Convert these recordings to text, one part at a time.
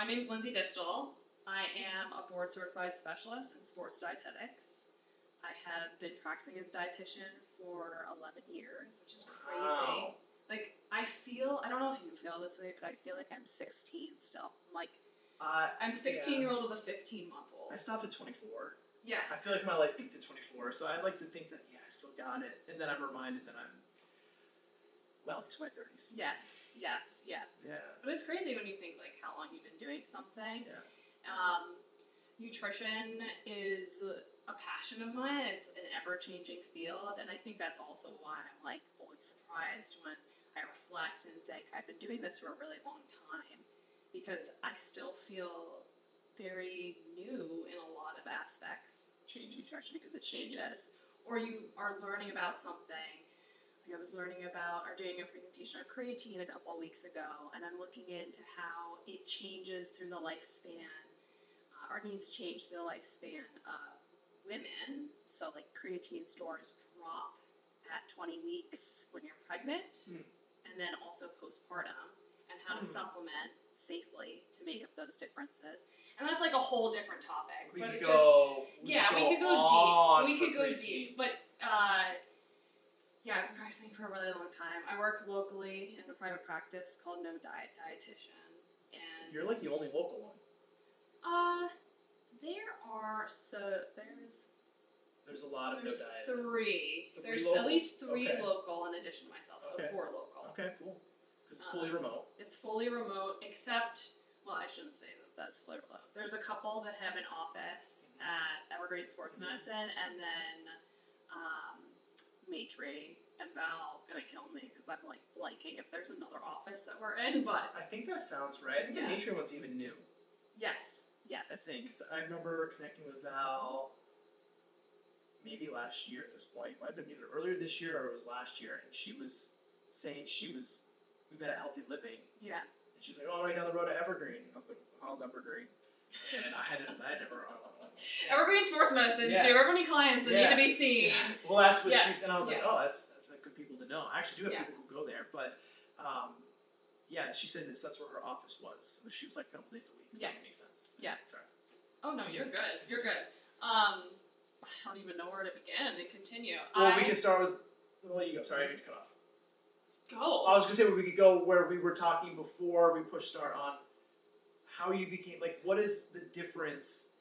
my name is Lindsay Distel. I am a board certified specialist in sports dietetics. I have been practicing as a dietitian for 11 years, which is crazy. Wow. Like, I don't know if you feel this way, but I feel like I'm 16 still. I'm 16-year-old with a 15-month-old. I stopped at 24. Yeah. I feel like my life peaked at 24, so I'd like to think that, I still got it. And then I'm reminded that I'm, into my 30s. Yes. Yeah. But it's crazy when you think, how long you've been doing something. Yeah. Nutrition is a passion of mine. It's an ever-changing field, and I think that's also why I'm, always surprised when I reflect and think I've been doing this for a really long time, because I still feel very new in a lot of aspects. Change nutrition because it changes. Or you are learning about something. I was learning about, or doing a presentation on creatine a couple of weeks ago, and I'm looking into how it changes through the lifespan. Our needs change through the lifespan of women. So, creatine stores drop at 20 weeks when you're pregnant, and then also postpartum, and how to supplement safely to make up those differences. And that's a whole different topic. We could go deep. deep. But I've been practicing for a really long time. I work locally in a private practice called No Diet Dietitian, and You're the only local one. There's a lot of No Diets. Three. There's local? At least three Okay. local in addition to myself, so Okay. 4 local. Okay, cool. Because it's fully remote. It's fully remote, except, I shouldn't say that that's fully remote. There's a couple that have an office at Evergreen Sports Medicine, and then Maitre and Val's gonna kill me because I'm blanking if there's another office that we're in, but I think that sounds right. I think the Nature one's even new. yes. I think. 'Cause I remember connecting with Val maybe last year at this point. It might have been either earlier this year or it was last year, and she was saying we've been at Healthy Living. Yeah. And she was like, right down the road to Evergreen. I was like, Evergreen. And I had never. Evergreen Sports Medicine. Yeah. Do you have any clients that need to be seen? Yeah. Well, that's what Yeah. she's, and I was like, that's good people to know. I actually do have Yeah. people who go there, but she said that's where her office was. She was a couple days a week. So Yeah. It makes sense. Yeah. Sorry. Oh no, you're good. You're good. I don't even know where to begin and continue. Well, we can start with. I'll let you go. Sorry, I didn't cut off. Go. I was gonna say we could go where we were talking before we pushed start on how you became what is the difference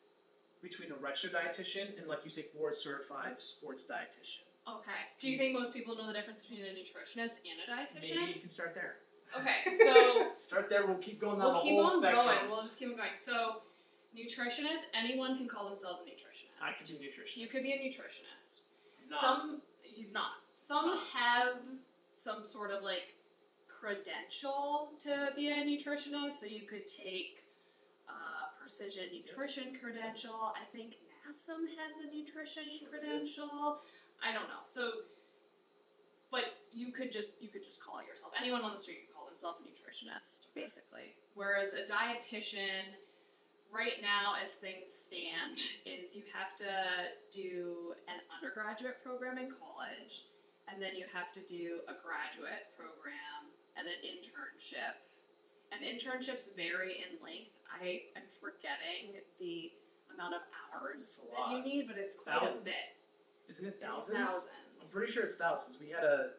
between a registered dietitian and you say board certified sports dietitian? Okay. Do you think most people know the difference between a nutritionist and a dietitian? Maybe you can start there. Okay, so start there. We'll keep going down we'll the keep whole on spectrum. going. We'll just keep on going. So, nutritionist, anyone can call themselves a nutritionist. I could be a nutritionist. You could be a nutritionist. No. He's not. Some have some sort of credential to be a nutritionist. So you could take precision nutrition credential. I think NASM has a nutrition credential. I don't know. So, but you could just call it yourself. Anyone on the street can call themselves a nutritionist, basically. Whereas a dietitian, right now, as things stand, is you have to do an undergraduate program in college, and then you have to do a graduate program and an internship. And internships vary in length. I am forgetting the amount of hours that you need, but it's quite a bit. Isn't it It's thousands? thousands. I'm pretty sure it's thousands. We had a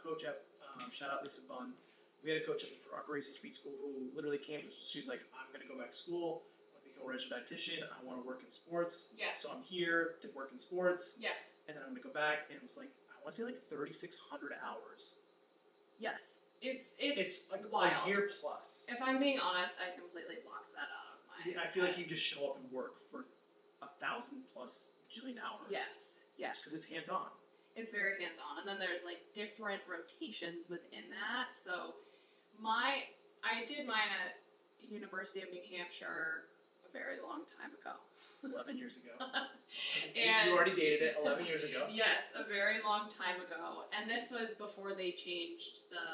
coach at, shout out Lisa Bunn, we had a coach at our Parisi Speed School who literally came to us. She's like, I'm going to go back to school. I want to become a registered dietitian. I want to work in sports. Yes. So I'm here to work in sports. Yes. And then I'm going to go back. And it was I want to say 3,600 hours. Yes. It's a wild. year plus. If I'm being honest, I completely blocked that out of my I feel head. you just show up and work for 1,000 plus jillion hours. Yes. Because it's hands-on. It's very hands-on, and then there's different rotations within that. So, I did mine at University of New Hampshire a very long time ago. 11 years ago. And you already dated it 11 years ago. Yes, a very long time ago, and this was before they changed the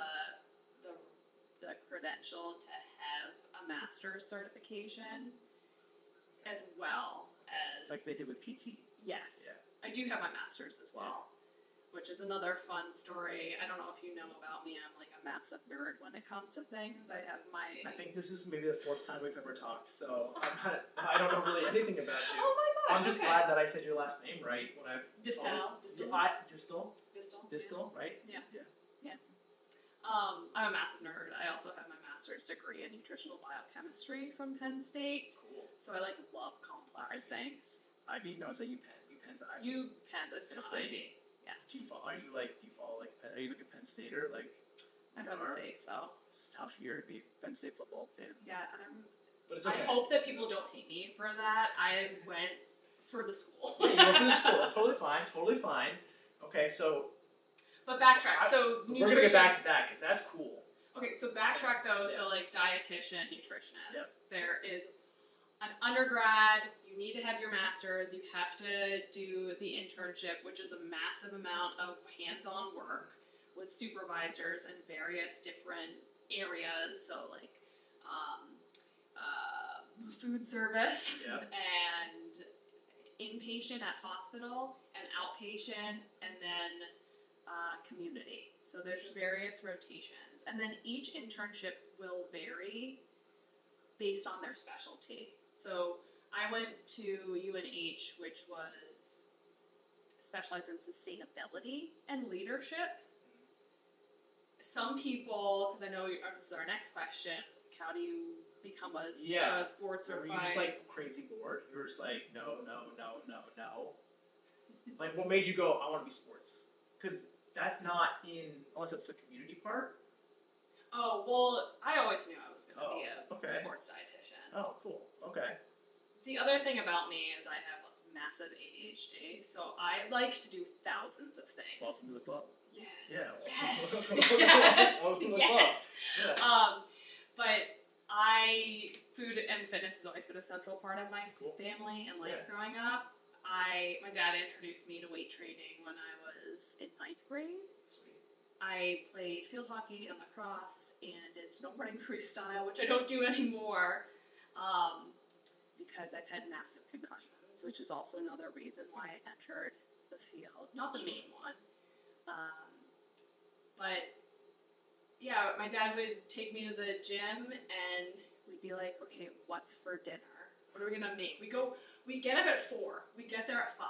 credential to have a master's certification, as well as Like they did with PT. Yes. Yeah. I do have my master's as well, which is another fun story. I don't know if you know about me. I'm a massive nerd when it comes to things. I have my. I think this is maybe the 4th time we've ever talked, so I don't know really anything about you. Oh my gosh! I'm just glad that I said your last name right when I. Distel. Distel, right? Yeah. I'm a massive nerd. I also have my master's degree in nutritional biochemistry from Penn State. Cool. So I love complex things. Ivy knows that you Penn's Ivy. You Penn, that's Penn not State. Ivy. Yeah. Do you follow Penn, are you like a Penn Stater? Like, I wouldn't say so. It's a tough year to be a Penn State football fan. Yeah. But it's okay. I hope that people don't hate me for that. I went for the school. Yeah, you went for the school. That's totally fine. Okay, so. But backtrack. So nutrition. We're gonna get back to that because that's cool. Okay, so backtrack though. Yeah. So dietitian, nutritionist. Yep. There is an undergrad. You need to have your master's. You have to do the internship, which is a massive amount of hands-on work with supervisors in various different areas. So food service and inpatient at hospital and outpatient and then community. So there's just various rotations. And then each internship will vary based on their specialty. So I went to UNH, which was specialized in sustainability and leadership. Some people, because I know this is our next question, how do you become a board certified? Were you just crazy bored? You were just no. Like, what made you go, I want to be sports? Because that's not unless it's the community part. Oh, well, I always knew I was going to be a sports dietitian. Oh, cool. Okay. The other thing about me is I have massive ADHD, so I like to do thousands of things. Welcome to the club. Yes. Yeah. Yes. Welcome to the yes. club. Yeah. But food and fitness has always been a central part of my family and life growing up. My dad introduced me to weight training when I was in 9th grade. Sweet. I played field hockey and lacrosse and did snowboarding freestyle, which I don't do anymore, because I've had massive concussions, which is also another reason why I entered the field. Not the main one. But yeah, my dad would take me to the gym and we'd be like, okay, what's for dinner? What are we gonna make? We get up at 4. We get there at 5.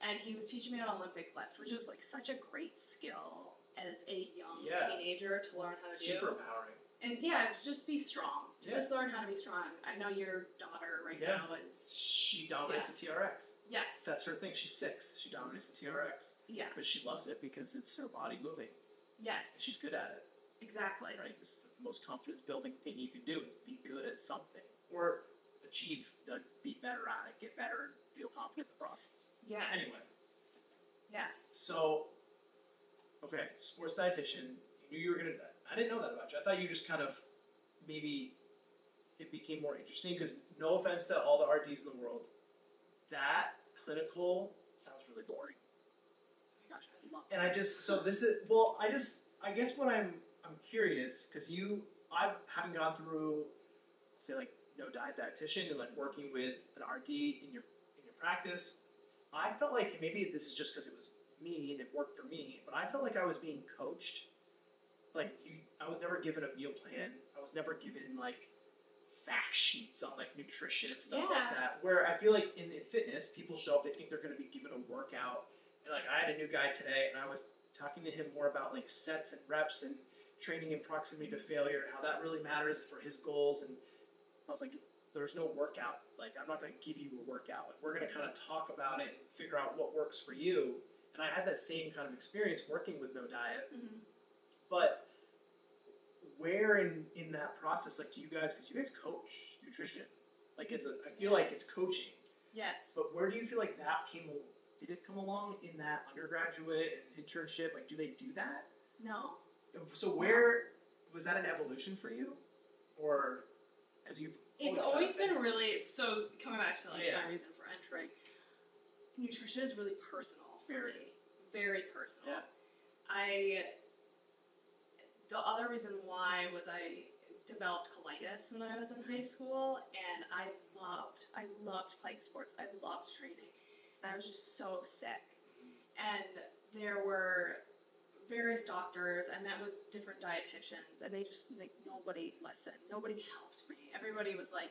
And he was teaching me how to Olympic lift, which was such a great skill as a young teenager to learn how to do. Super empowering. And just be strong. Just learn how to be strong. I know your daughter now is. She dominates the TRX. Yes. That's her thing. She's 6. She dominates the TRX. Yeah. But she loves it because it's her body moving. Yes. She's good at it. Exactly. Right? It's the most confidence building thing you can do is be good at something. Or be better at it, get better, and feel confident in the process. Yes. Anyway. Yes. So, okay, sports dietitian. You knew you were going to. I didn't know that about you. I thought you just kind of maybe it became more interesting because no offense to all the RDs in the world, that clinical sounds really boring. Oh my gosh, I love And I guess what I'm curious because I haven't gone through say no diet dietitian and working with an RD in your practice. I felt like maybe this is just because it was me and it worked for me, but I felt like I was being coached. I was never given a meal plan. I was never given fact sheets on nutrition and stuff like that. Where I feel like in fitness, people show up, they think they're going to be given a workout. And I had a new guy today, and I was talking to him more about sets and reps and training in proximity to failure and how that really matters for his goals. And I was like, there's no workout. I'm not going to give you a workout. We're going to kind of talk about it and figure out what works for you. And I had that same kind of experience working with No Diet. Mm-hmm. But where in that process, do you guys, because you guys coach nutrition, I feel like it's coaching. Yes. But where do you feel like that did it come along in that undergraduate and internship? Do they do that? No. So where, was that an evolution for you? Or, because you've It's always been really, so coming back to my reason for entering, nutrition is really personal for me. Very personal. Yeah. The other reason why was I developed colitis when I was in high school, and I loved playing sports. I loved training. And I was just so sick. And there were various doctors. I met with different dietitians, and they just like nobody listened. Nobody helped me. Everybody was like,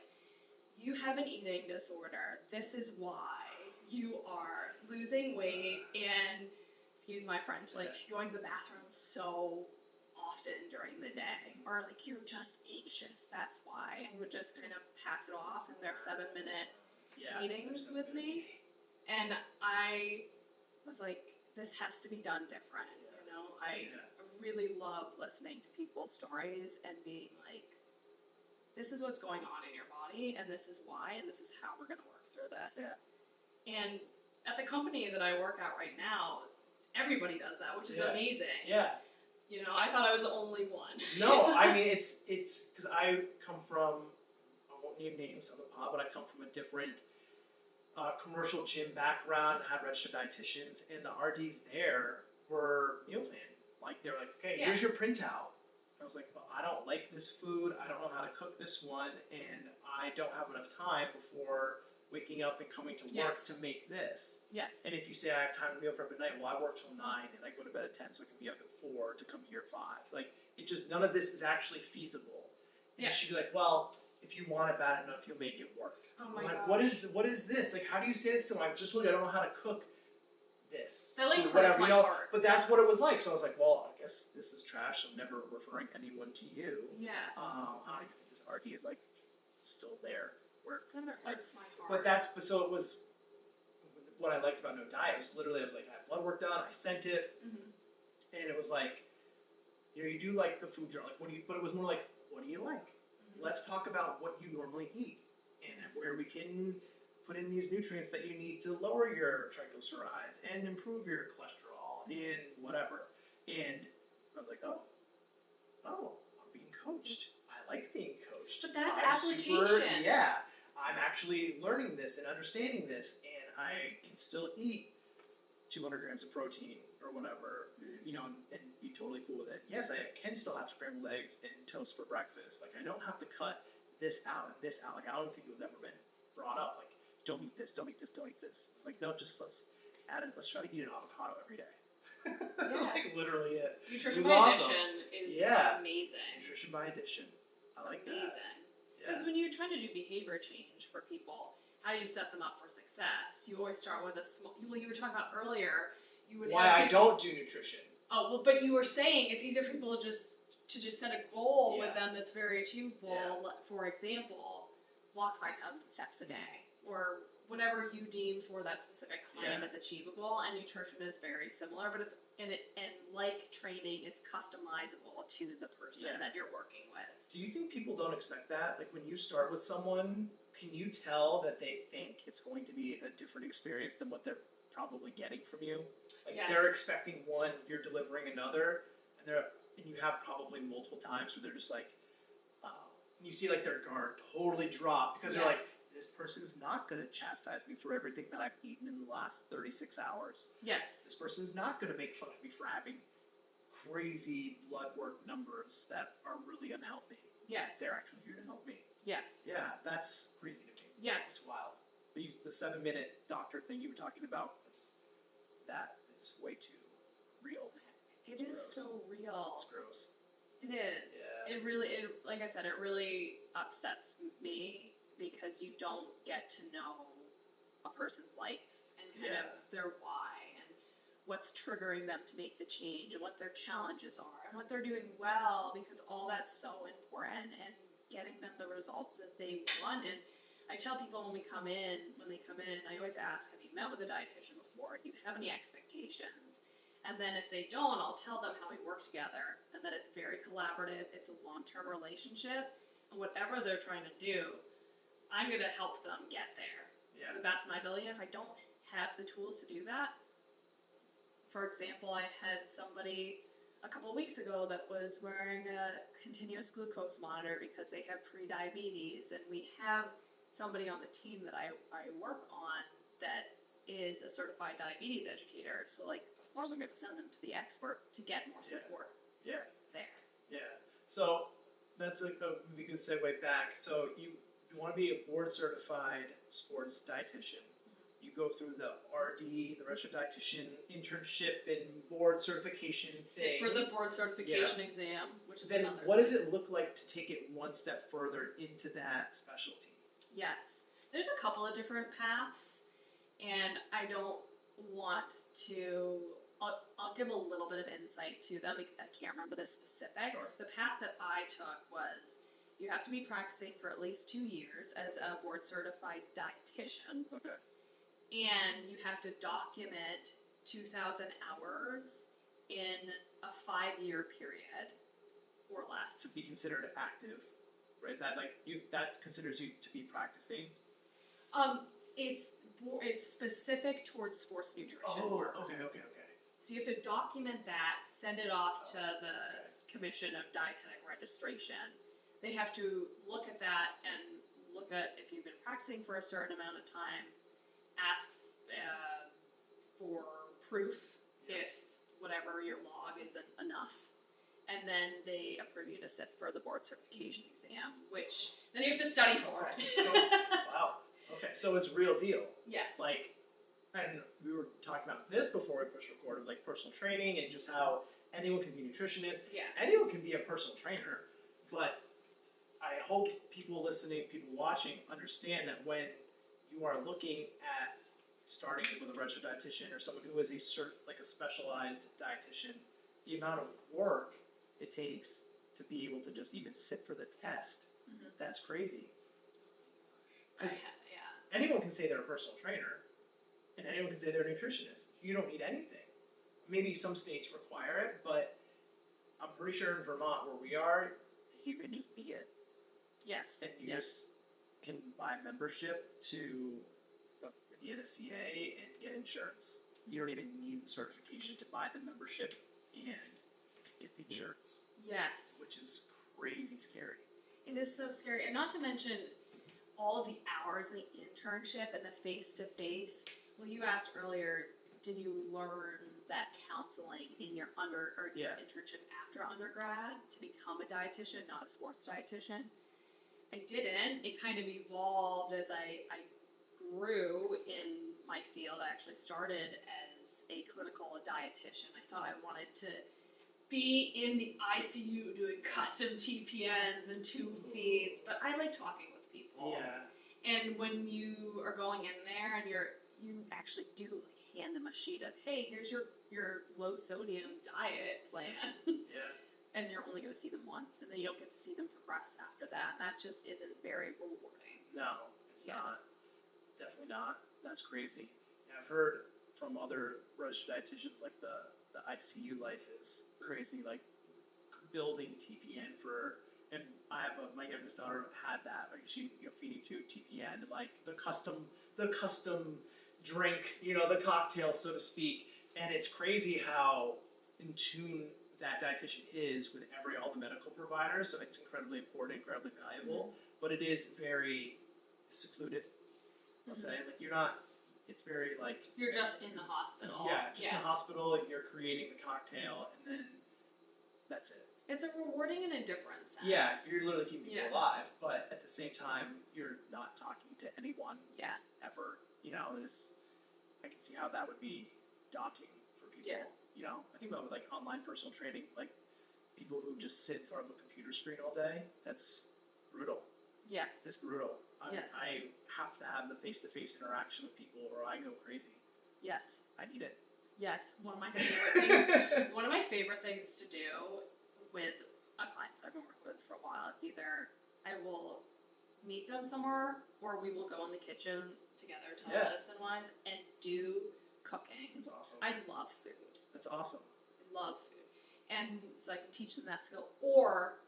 "You have an eating disorder. This is why you are losing weight and, excuse my French, like going to the bathroom so often during the day, or like you're just anxious. That's why." And would just kind of pass it off in their 7-minute meetings with me, and I was like, this has to be done different. You know, I really love listening to people's stories and being like, this is what's going on in your body, and this is why, and this is how we're going to work through this. Yeah. And at the company that I work at right now, everybody does that, which is amazing. Yeah. You know, I thought I was the only one. No, I mean, it's because I come from, I won't name names on the pod, but I come from a different commercial gym background, had registered dietitians, and the RDs there were meal planning. Like, they were like, okay, here's your printout. I was like, well, I don't like this food, I don't know how to cook this one, and I don't have enough time before waking up and coming to work to make this. Yes. And if you say I have time to meal prep at night, well, I work till 9 and I go to bed at 10, so I can be up at 4 to come here at 5. Like, it just, none of this is actually feasible. And she'd be like, well, if you want it bad enough, you'll make it work. Oh my I'm like, gosh. what is this? Like, how do you say this to someone? I just told you I don't know how to cook this. That like food, hurts my heart. But that's what it was like. So I was like, well, I guess this is trash. I'm never referring anyone to you. Yeah. I don't even think this RD is like still there. That hurts my heart. But so it was. What I liked about No Diet was literally, I was like, I had blood work done. I sent it, and it was like, you know, you do like the food journal, like what do you? But it was more like, what do you like? Let's talk about what you normally eat and where we can put in these nutrients that you need to lower your triglycerides and improve your cholesterol and whatever. And I was like, oh, I'm being coached. I like being coached. But that's I'm application. I'm actually learning this and understanding this, and I can still eat 200 grams of protein or whatever, you know, and be totally cool with it. Yes, I can still have scrambled eggs and toast for breakfast. Like, I don't have to cut this out and this out. Like, I don't think it was ever been brought up. Like, don't eat this, don't eat this, don't eat this. It's like, no, just let's add it. Let's try to eat an avocado every day. That was like literally it. Nutrition It was by awesome. addition is amazing. Nutrition by addition. I like that. Amazing. Because when you're trying to do behavior change for people, how do you set them up for success? You always start with a small. Well, you were talking about earlier. You would. Why I don't do nutrition. Oh well, but you were saying it's easier for people to just set a goal with them that's very achievable. For example, walk 5,000 steps a day, or whatever you deem for that specific claim as achievable. And nutrition is very similar, but it's and like training, it's customizable to the person that you're working with. Do you think people don't expect that? Like, when you start with someone, can you tell that they think it's going to be a different experience than what they're probably getting from you? Like, they're expecting one, you're delivering another, and you have probably multiple times where they're just like, you see like their guard totally drop because they're like, this person's not going to chastise me for everything that I've eaten in the last 36 hours. Yes. This person's not going to make fun of me for having crazy blood work numbers that are really unhealthy. Yes. They're actually here to help me. Yes. Yeah, that's crazy to me. Yes. It's wild. The 7-minute doctor thing you were talking about, that is way too real. It is so real. It's gross. It is. Yeah. It really, like I said, it really upsets me because you don't get to know a person's life and kind of their why and what's triggering them to make the change and what their challenges are and what they're doing well, because all that's so important and getting them the results that they want. And I tell people when they come in, I always ask, have you met with a dietitian before? Do you have any expectations? And then if they don't, I'll tell them how we work together and that it's very collaborative, it's a long-term relationship, and whatever they're trying to do, I'm going to help them get there to the best of my ability. If I don't have the tools to do that, for example, I had somebody a couple of weeks ago that was wearing a continuous glucose monitor because they have pre-diabetes, and we have somebody on the team that I work on that is a certified diabetes educator. So, like, of course I'm going to send them to the expert to get more support there. Yeah. So that's a maybe good segue back. So you want to be a board certified sports dietitian. you go through the RD, the registered dietitian internship and board certification Sit thing. for the board certification exam, which is Then another. what does it look like to take it one step further into that specialty? Yes, there's a couple of different paths, and I don't want to. I'll give a little bit of insight to them. I can't remember the specifics. Sure. The path that I took was you have to be practicing for at least 2 years as a board certified dietitian, Okay. and you have to document 2,000 hours in a 5-year period or less. To be considered active, right? Is that like that considers you to be practicing? It's specific towards sports nutrition. Oh, work. okay. So you have to document that, send it off to the Commission of Dietetic Registration. They have to look at that and look at if you've been practicing for a certain amount of time, ask for proof if whatever your log isn't enough. And then they approve you to sit for the board certification exam, which then you have to study for it. Wow. Okay, so it's real deal. Yes. Like, and we were talking about this before we pushed record, like personal training and just how anyone can be a nutritionist. Yeah. Anyone can be a personal trainer, but I hope people listening, people watching understand that when you are looking at starting with a registered dietitian or someone who is a specialized dietitian, the amount of work it takes to be able to just even sit for the test, that's crazy. Because anyone can say they're a personal trainer, and anyone can say they're a nutritionist. You don't need anything. Maybe some states require it, but I'm pretty sure in Vermont, where we are, you can just be it. Yes. And you just can buy membership to the NSCA and get insurance. You don't even need the certification to buy the membership and get the insurance. Yes. Which is crazy scary. It is so scary. And not to mention all of the hours, the internship and the face-to-face. Well, you asked earlier, did you learn that counseling in your internship after undergrad to become a dietitian, not a sports dietitian? I didn't. It kind of evolved as I grew in my field. I actually started as a clinical dietitian. I thought I wanted to be in the ICU doing custom TPNs and tube feeds, but I like talking with people. Yeah. And when you are going in there and you actually do hand them a sheet of, hey, here's your low sodium diet plan. Yeah. And you're only going to see them once, and then you don't get to see them progress after that. And that just isn't very rewarding. No, it's not. Definitely not. That's crazy. Yeah, I've heard from other registered dietitians, like the ICU life is crazy. Like building TPN and I have my youngest daughter had that. Like she feeding tube TPN, like the custom drink, the cocktail, so to speak. And it's crazy how in tune that dietitian is with all the medical providers. So it's incredibly important, incredibly valuable, but it is very secluded. I'll say, like you're not. It's very like you're just in the hospital. Yeah, just in the hospital. You're creating the cocktail, and then that's it. It's a rewarding in a different sense. Yeah, you're literally keeping people alive, but at the same time, you're not talking to anyone. Yeah. Ever. I can see how that would be daunting for people. Yeah. I think about like online personal training, like people who just sit in front of a computer screen all day. That's brutal. Yes. It's brutal. Yes. I have to have the face-to-face interaction with people, or I go crazy. Yes. I need it. Yes. One of my favorite things to do with a client that I've been working with for a while, it's either I will meet them somewhere or we will go in the kitchen together, telemedicine-wise, and do cooking. That's awesome. I love food. That's awesome. I love food. And so I can teach them that skill. Or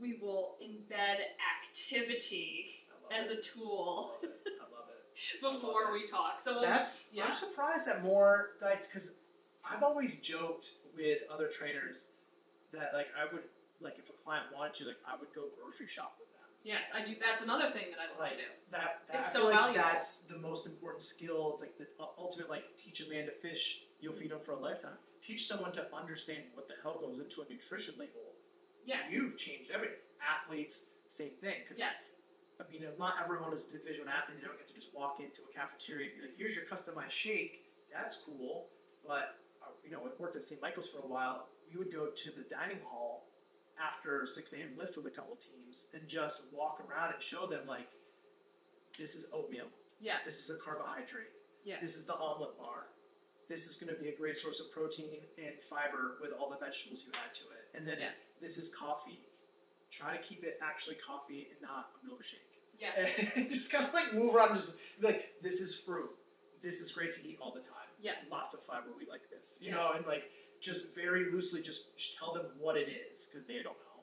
we will embed activity as a tool I love it. before we talk. So I'm surprised that more because I've always joked with other trainers that I would if a client wanted to I would go grocery shop with them. Yes, I do. That's another thing that I love to do. It's so valuable. That's the most important skill. It's like the ultimate teach a man to fish, you'll feed him for a lifetime. Teach someone to understand what the hell goes into a nutrition label. Yes. You've changed everything. Athletes, same thing. Yes. I mean, not everyone is a Division one athlete. They don't get to just walk into a cafeteria and be like, here's your customized shake. That's cool. But, you know, I worked at St. Michael's for a while. We would go to the dining hall after 6 a.m. lift with a couple teams and just walk around and show them, like, this is oatmeal. Yes. This is a carbohydrate. Yes. This is the omelet bar. This is going to be a great source of protein and fiber with all the vegetables you add to it. And then this is coffee. Try to keep it actually coffee and not a milkshake. Yes. And just kind of like move around, just be like, this is fruit. This is great to eat all the time. Yes. Lots of fiber. We like this. You know, and like just very loosely, just tell them what it is because they don't know.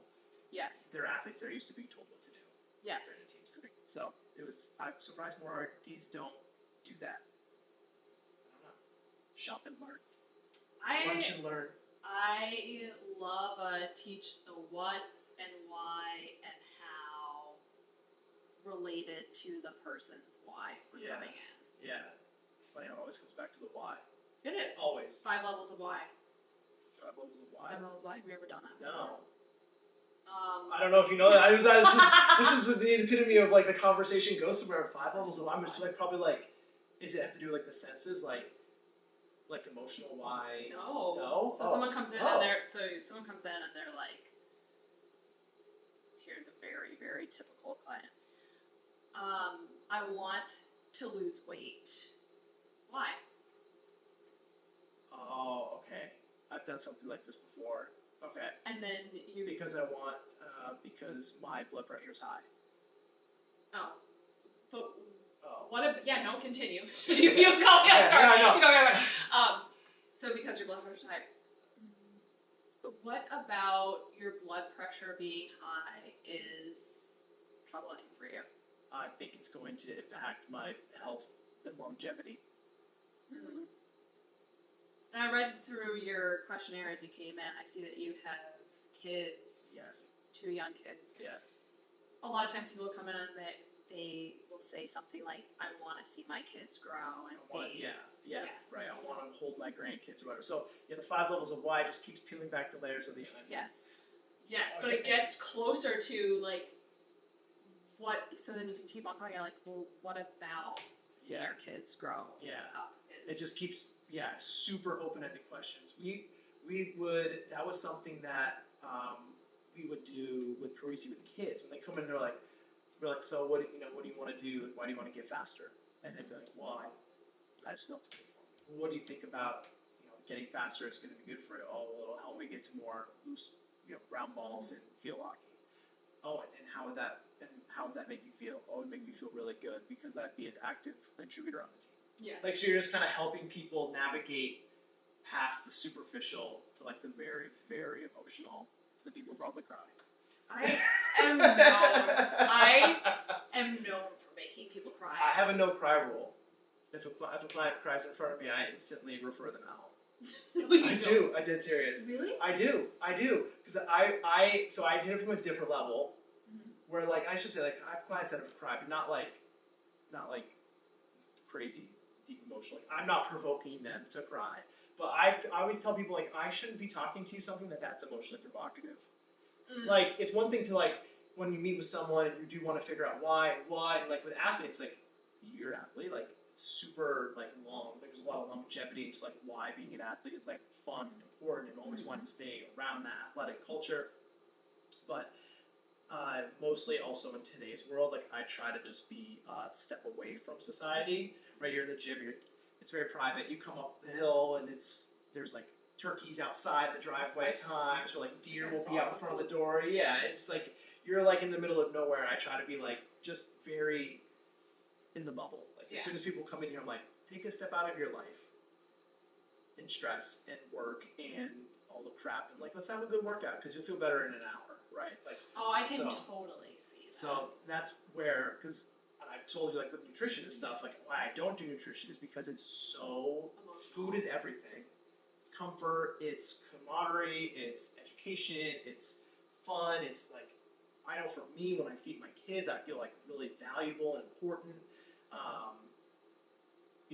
Yes. They're athletes. They're used to being told what to do. Yes. They're in a team setting. So I'm surprised more RDs don't do that. I don't know. Shop and learn. Lunch and learn. I love teach the what and why and how related to the person's why for coming in. Yeah. It's funny how it always comes back to the why. It is. Always. 5 levels of why. 5 levels of why? 5 levels of why. Have you ever done that? No. I don't know if you know that. This is the epitome of like the conversation goes somewhere. 5 levels of why. I'm just like probably like, is it have to do with like the senses, like emotional why? No. No. So someone comes in and they're like, here's a very, very typical client. I want to lose weight. Why? Oh, okay. I've done something like this before. Okay. And then you. Because I want, because my blood pressure is high. Oh. But. Oh. What if, yeah, no, continue. you go, I know. You go. So because your blood pressure is high. But what about your blood pressure being high is troubling for you? I think it's going to impact my health and longevity. Mm-hmm. And I read through your questionnaire as you came in. I see that you have kids. Yes. 2 young kids. Yeah. A lot of times people come in and they will say something like, I want to see my kids grow and Yeah, right. I want to hold my grandkids or whatever. So the 5 levels of why just keeps peeling back the layers of the onion. Yes. Yes, but it gets closer to like what. So then you can keep on going. You're like, well, what about seeing our kids grow? Up? It just keeps super open-ended questions. We would that was something that we would do with Parisi with kids when they come in. We're like, so what do you want to do? Why do you want to get faster? And they'd be like, well, I just know it's good for me. What do you think about getting faster is going to be good for you? Oh, well, it'll help me get to more loose round balls and field hockey. Oh, and how would that make you feel? Oh, it would make me feel really good because I'd be an active contributor on the team. Yes. Like, so you're just kind of helping people navigate past the superficial to like the very, very emotional. The people probably cry. I am known for making people cry. I have a no cry rule. If a client cries in front of me, I instantly refer them out. No, you I don't. do. I did serious. Really? I do. Because so I did it from a different level, where like I should say like I have clients that have cried, but not like crazy deep emotional. Like, I'm not provoking them to cry, but I always tell people like I shouldn't be talking to you something that's emotionally provocative. Like it's one thing to like when you meet with someone and you do want to figure out why, and like with athletes, like you're an athlete, like super like long. There's a lot of longevity into like why being an athlete is like fun and important and always wanting to stay around that athletic culture. But mostly also in today's world, like I try to just be a step away from society. Right, you're in the gym. It's very private. You come up the hill and there's like turkeys outside the driveway at times, or like deer will be out in front of the door. Yeah, it's like you're like in the middle of nowhere. I try to be like just very in the bubble. Like as soon as people come in here, I'm like, take a step out of your life and stress and work and all the crap, and like let's have a good workout because you'll feel better in an hour, right? Like I can totally see that. So that's where because. I told you like with nutrition and stuff, like why I don't do nutrition is because it's so food is everything. It's comfort, it's camaraderie, it's education, it's fun. It's like I know for me when I feed my kids, I feel like really valuable and important.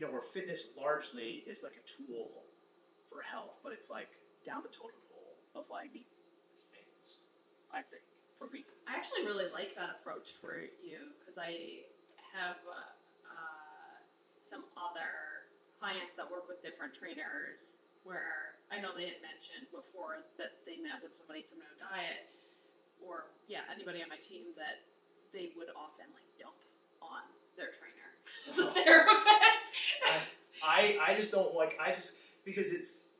Where fitness largely is like a tool for health, but it's like down the totem pole of like things. I think for me. I actually really like that approach for you because I have some other clients that work with different trainers where I know they had mentioned before that they met with somebody from No Diet or anybody on my team that they would often like dump on their trainer as a therapist. I just don't because it's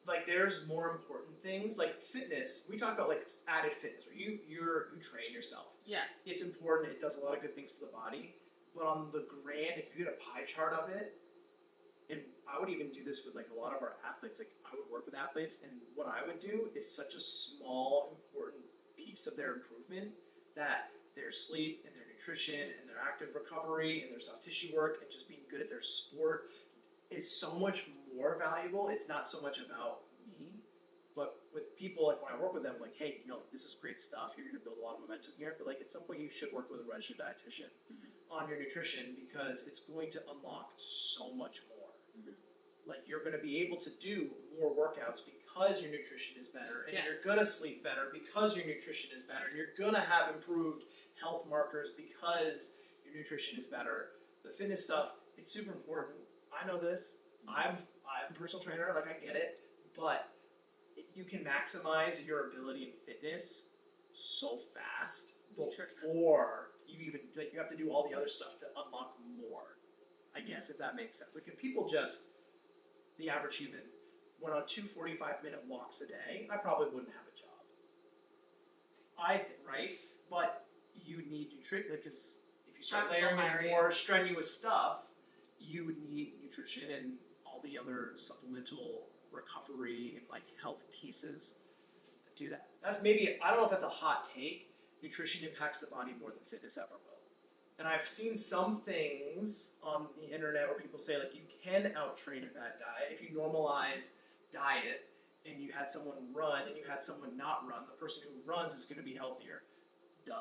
like there's more important things like fitness. We talk about like added fitness where you train yourself. Yes. It's important. It does a lot of good things to the body. But on the grand, if you get a pie chart of it, and I would even do this with like a lot of our athletes, like I would work with athletes, and what I would do is such a small, important piece of their improvement that their sleep and their nutrition and their active recovery and their soft tissue work and just being good at their sport is so much more valuable. It's not so much about me, but with people, like when I work with them, like, hey, this is great stuff. You're going to build a lot of momentum here, but like at some point you should work with a registered dietitian on your nutrition because it's going to unlock so much more. Like you're going to be able to do more workouts because your nutrition is better, and you're going to sleep better because your nutrition is better, and you're going to have improved health markers because your nutrition is better. The fitness stuff, it's super important. I know this. I'm a personal trainer, like I get it, but you can maximize your ability in fitness so fast before you even you have to do all the other stuff to unlock more. I guess if that makes sense. Like if people the average human went on 2 45-minute walks a day, I probably wouldn't have a job. Right? But you need nutrition because if you start layering in more strenuous stuff, you would need nutrition and all the other supplemental recovery and like health pieces that do that. That's maybe, I don't know if that's a hot take. Nutrition impacts the body more than fitness ever will. And I've seen some things on the internet where people say like you can out-train a bad diet. If you normalize diet and you had someone run and you had someone not run, the person who runs is going to be healthier. Duh,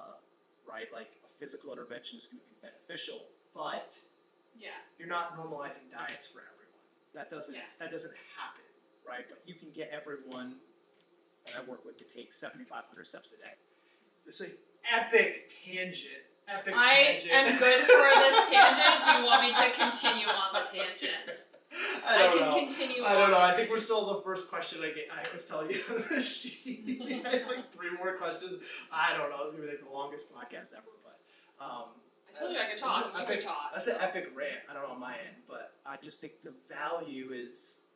right? Like a physical intervention is going to be beneficial, but you're not normalizing diets for everyone. That doesn't happen, right? But you can get everyone that I work with to take 7,500 steps a day. It's an epic tangent. I am good for this tangent. Do you want me to continue on the tangent? I can continue I don't know. I think we're still the first question I was telling you on the sheet. I have like 3 more questions. I don't know. It's going to be like the longest podcast ever, but I told you I could talk. You could talk. That's an epic rant. I don't know on my end, but I just think the value is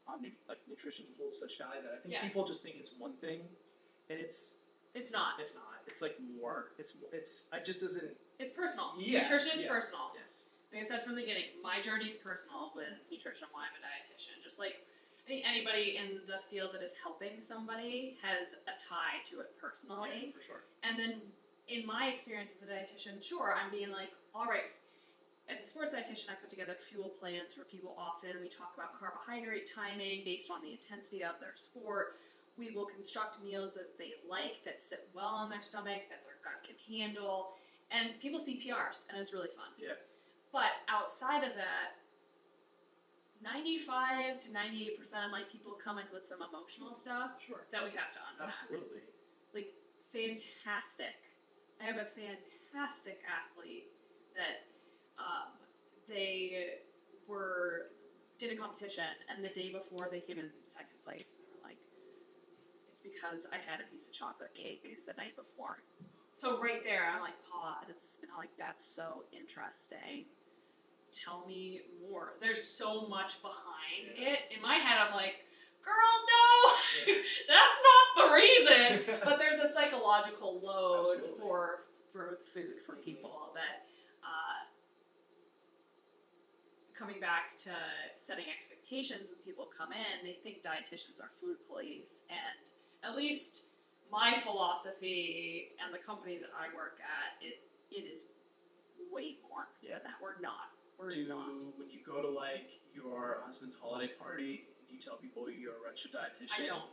on nutrition holds such value that I think people just think it's one thing, and it's not. It's not. It's like more. It's personal. Yeah. Nutrition is personal. Yes. Like I said from the beginning, my journey is personal with nutrition. Why I'm a dietitian. Just like I think anybody in the field that is helping somebody has a tie to it personally. Yeah, for sure. And then in my experience as a dietitian, sure, I'm being like, all right, as a sports dietitian, I put together fuel plans for people often. We talk about carbohydrate timing based on the intensity of their sport. We will construct meals that they like, that sit well on their stomach, that their gut can handle. And people see PRs, and it's really fun. Yeah. But outside of that, 95 to 98% of my people come in with some emotional stuff that we have to unpack. Absolutely. Like, fantastic. I have a fantastic athlete that they did a competition, and the day before they came in second place. And they were like, it's because I had a piece of chocolate cake the night before. So right there, I'm like, pause, and I'm like, that's so interesting. Tell me more. There's so much behind it. In my head, I'm like, girl, no, that's not the reason. But there's a psychological load for food for people that, coming back to setting expectations when people come in, they think dietitians are food police. And at least my philosophy and the company that I work at, it is way more than that. We're not. When you go to like your husband's holiday party, you tell people you're a registered dietitian? I don't.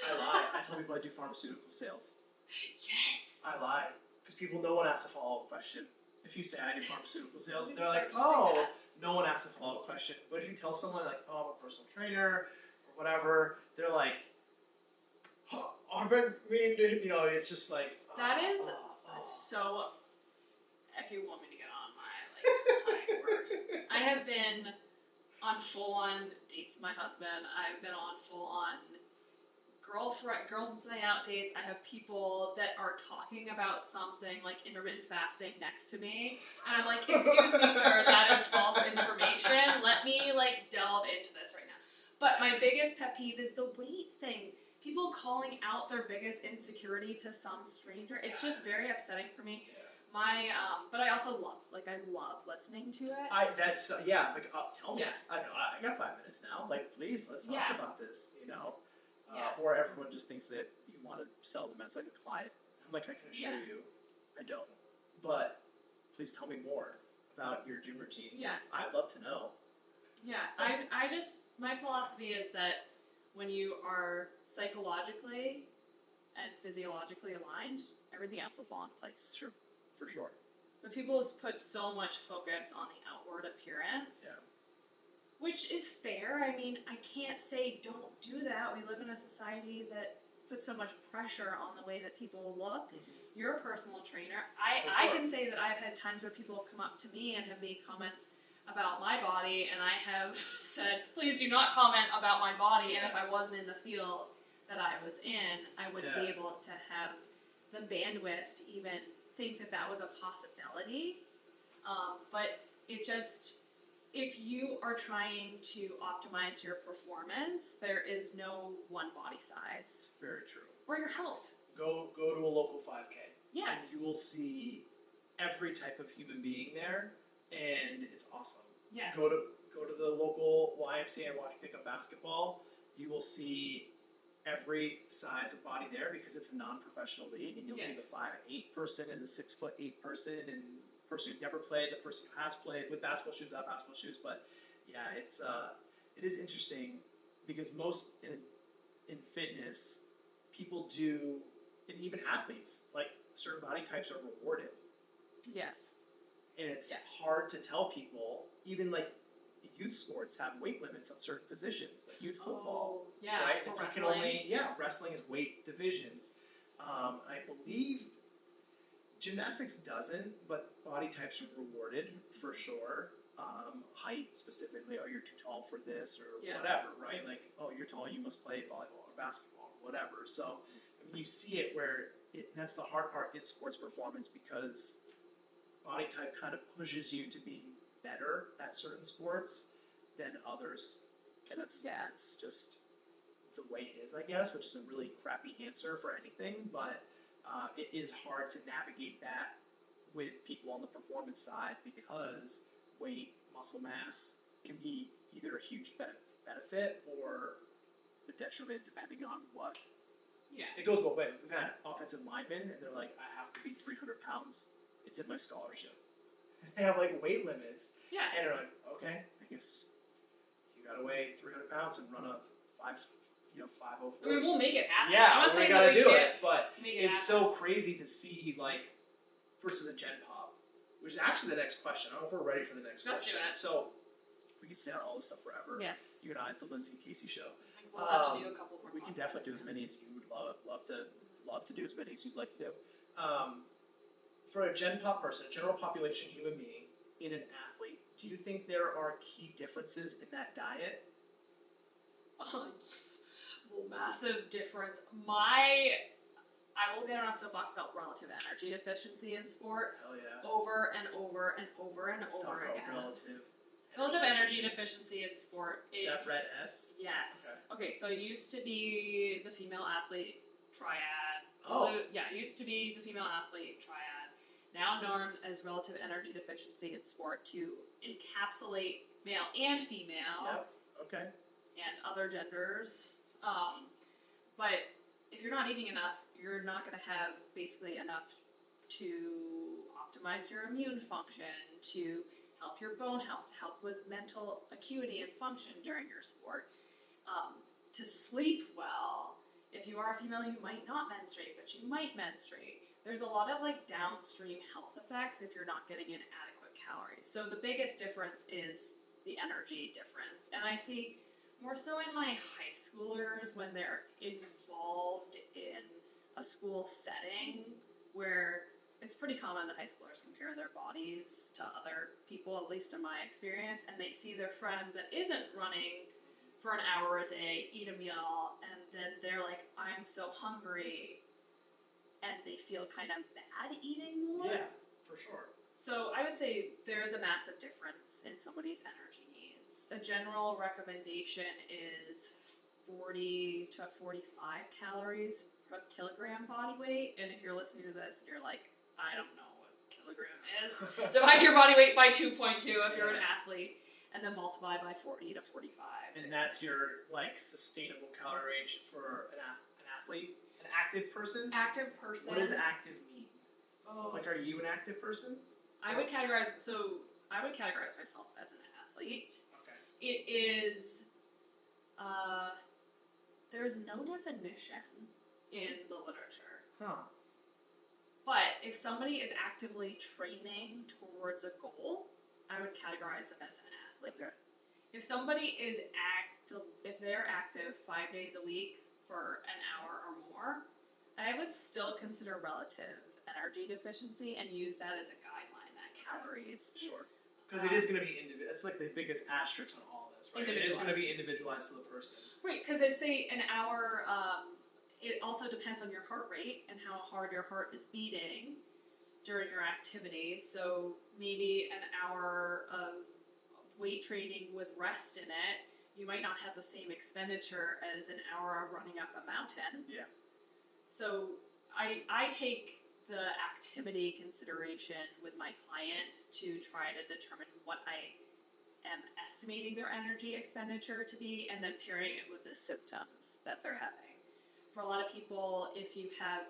I lie. I tell people I do pharmaceutical sales. Yes. I lie. Because no one asks a follow-up question. If you say I do pharmaceutical sales, they're like, oh, no one asks a follow-up question. But if you tell someone like, oh, I'm a personal trainer or whatever, they're like, I've been meaning to, it's just like. That is so. If you want me to get on my high horse, I have been on full-on dates with my husband. I've been on full-on girls' night out dates. I have people that are talking about something like intermittent fasting next to me, and I'm like, "Excuse me, sir, that is false information. Let me delve into this right now." But my biggest pet peeve is the weight thing. People calling out their biggest insecurity to some stranger. It's just very upsetting for me. But I also love listening to it. Tell me. Yeah. I got 5 minutes now. Please, let's talk about this, Yeah. Or everyone just thinks that you want to sell them as a client. I'm like, I can assure you, I don't. But please tell me more about your gym routine. Yeah. I'd love to know. Yeah, my philosophy is that when you are psychologically and physiologically aligned, everything else will fall into place. Sure, for sure. But people put so much focus on the outward appearance, which is fair. I mean, I can't say don't do that. We live in a society that puts so much pressure on the way that people look. Mm-hmm. You're a personal trainer. I can say that I've had times where people have come up to me and have made comments about my body, and I have said, please do not comment about my body, and if I wasn't in the field that I was in, I wouldn't be able to have the bandwidth to even think that that was a possibility. But it just, if you are trying to optimize your performance, there is no one body size. It's very true. Or your health. Go to a local 5K. Yes. And you will see every type of human being there, and it's awesome. Yes. Go to the local YMCA and watch pickup basketball. You will see every size of body there because it's a non-professional league, and you'll see the 5'8" person and the 6'8" person and the person who's never played, the person who has played with basketball shoes, without basketball shoes. But yeah, it is interesting because most in fitness, people do, and even athletes, certain body types are rewarded. Yes. And it's hard to tell people, even youth sports have weight limits on certain positions, like youth football. Right? You can only, wrestling is weight divisions. I believe gymnastics doesn't, but body types are rewarded for sure. Height specifically, you're too tall for this or whatever, right? You're tall, you must play volleyball or basketball or whatever. So, you see it where that's the hard part in sports performance because body type kind of pushes you to be better at certain sports than others. And it's just the way it is, I guess, which is a really crappy answer for anything, but it is hard to navigate that with people on the performance side because weight, muscle mass can be either a huge benefit or a detriment depending on what. Yeah. It goes both ways. We've had offensive linemen, and they're like, I have to be 300 pounds. It's in my scholarship. They have weight limits. Yeah. And they're like, okay, I guess you gotta weigh 300 pounds and run a 504. I mean, we'll make it happen. Yeah, I'm not saying gotta that we do can't it, but make it it's happen. so crazy to see versus a gen pop, which is actually the next question. I don't know if we're ready for the next Let's question. do it. So we can stay on all this stuff forever. Yeah. You and I at the Lindsay Casey show. We'll have to do a couple more. We can definitely do as many as you would love to do as many as you'd like to do. For a gen pop person, a general population human being, in an athlete, do you think there are key differences in that diet? Massive difference. I will get on a soapbox about relative energy deficiency in sport. Hell yeah. Over and over and over and Let's over talk again. about Relative energy deficiency in sport. Is that red S? Yes. Okay, so it used to be the female athlete triad. Oh. Yeah, it used to be the female athlete triad. Now known as relative energy deficiency in sport to encapsulate male and female. Yep. Okay. And other genders. But if you're not eating enough, you're not going to have basically enough to optimize your immune function, to help your bone health, to help with mental acuity and function during your sport, to sleep well. If you are a female, you might not menstruate, but you might menstruate. There's a lot of downstream health effects if you're not getting in adequate calories. So the biggest difference is the energy difference. And I see more so in my high schoolers when they're involved in a school setting where it's pretty common that high schoolers compare their bodies to other people, at least in my experience, and they see their friend that isn't running for an hour a day eat a meal, and then they're like, I'm so hungry, and they feel kind of bad eating more. Yeah, for sure. So I would say there is a massive difference in somebody's energy needs. A general recommendation is 40 to 45 calories per kilogram body weight. And if you're listening to this and you're like, I don't know what kilogram is, divide your body weight by 2.2 if you're an athlete, and then multiply by 40 to 45. And that's your like sustainable calorie range for an athlete, an active person. Active person. What does active mean? Oh. Like, are you an active person? I would categorize myself as an athlete. Okay. It is, there's no definition in the literature. Huh. But if somebody is actively training towards a goal, I would categorize them as an athlete. Okay. If somebody is if they're active 5 days a week for an hour or more, I would still consider relative energy deficiency and use that as a guideline, that calories. Sure. Because it is going to be individual. It's like the biggest asterisk on all this, right? It is going to be individualized to the person. Right, because I say an hour, it also depends on your heart rate and how hard your heart is beating during your activity. So maybe an hour of weight training with rest in it, you might not have the same expenditure as an hour of running up a mountain. Yeah. So I take the activity consideration with my client to try to determine what I am estimating their energy expenditure to be, and then pairing it with the symptoms that they're having. For a lot of people, if you have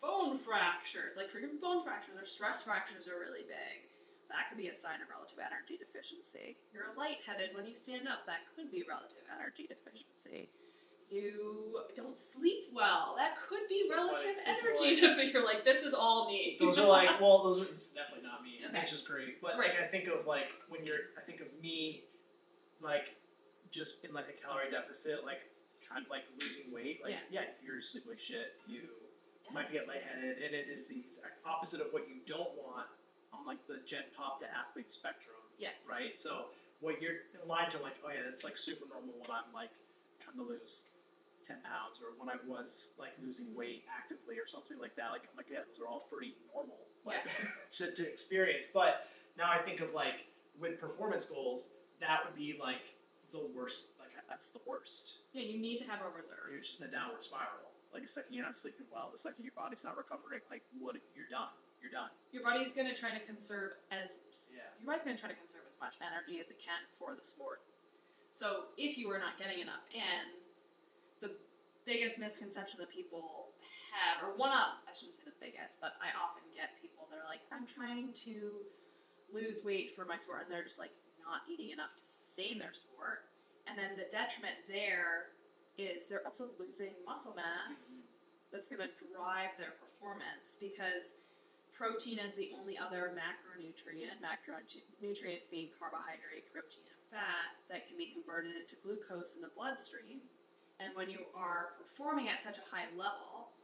bone fractures, like frequent bone fractures or stress fractures are really big, that could be a sign of relative energy deficiency. You're lightheaded when you stand up, that could be relative energy deficiency. You don't sleep well, that could be So relative funny, energy deficiency. You're like, this is all me. Those are like, well, it's definitely not me. Okay. It's just great. But Right. like, I think of like, I think of me, like, just in like a calorie deficit, like, trying like losing weight. Like, yeah, you're sleep like shit. You might get lightheaded, and it is the exact opposite of what you don't want on like the gen pop to athlete spectrum. Yes. Right? So what you're in line to, like, oh yeah, that's like super normal when I'm like trying to lose 10 pounds, or when I was like losing weight actively or something like that. Like, I'm like, yeah, those are all pretty normal, like, to experience. But now I think of like with performance goals, that would be like the worst. Like, that's the worst. Yeah, you need to have a reserve. You're just in a downward spiral. Like, the second you're not sleeping well, the second your body's not recovering, like, what? You're done. You're done. Your body's gonna try to conserve Yeah. Your body's gonna try to conserve as much energy as it can for the sport. So if you are not getting enough in, the biggest misconception that people have, or I shouldn't say the biggest, but I often get people that are like, I'm trying to lose weight for my sport, and they're just like not eating enough to sustain their sport. And then the detriment there is they're also losing muscle mass that's going to drive their performance, because protein is the only other macronutrients being carbohydrate, protein, and fat that can be converted into glucose in the bloodstream. And when you are performing at such a high level,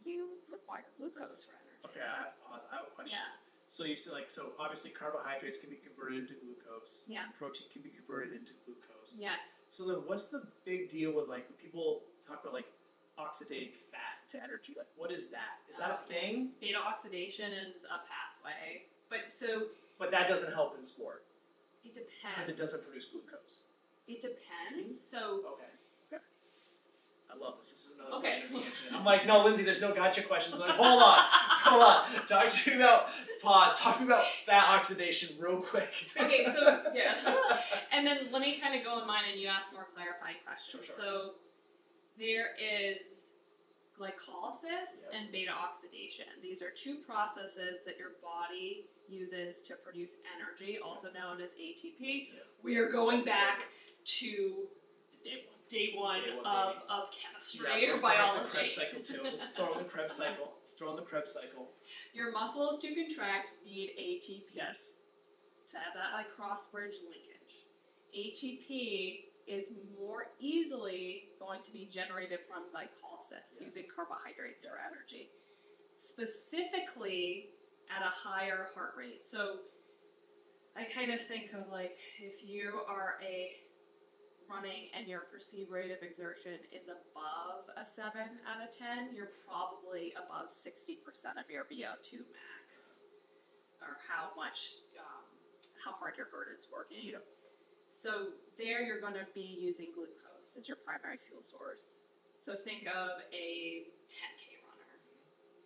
you require glucose for energy. Okay, I have to pause. I have a question. Yeah. So you say, like, so obviously carbohydrates can be converted into glucose. Yeah. Protein can be converted into glucose. Yes. So then what's the big deal with, like, when people talk about, like, oxidating fat to energy? Like, what is that? Is that a thing? Beta oxidation is a pathway. But that doesn't help in sport. it depends. Because it doesn't produce glucose. It depends. So Okay. I love this. This is another Okay. tangent. I'm like, no, Lindsay, there's no gotcha questions. I'm like, hold on. Talk to me about fat oxidation real quick. okay, so yeah. And then let me kind of go in mine and you ask more clarifying questions. Sure. So there is glycolysis and beta oxidation. These are two processes that your body uses to produce energy, also known as ATP. Yeah. We are going back to day one Day one, of chemistry Yeah, or let's bring up biology. the Krebs cycle too. Let's throw in the Krebs cycle. Your muscles to contract need ATP. Yes. To have that cross bridge linkage. ATP is more easily going to be generated from glycolysis, Yes. using carbohydrates for Yes. energy, specifically at a higher heart rate. So I kind of think of like if you are running and your perceived rate of exertion is above a 7 out of 10, you're probably above 60% of your VO2 max, or how hard your heart is working. Yeah. So there you're going to be using glucose as your primary fuel source. So think of a 10K runner.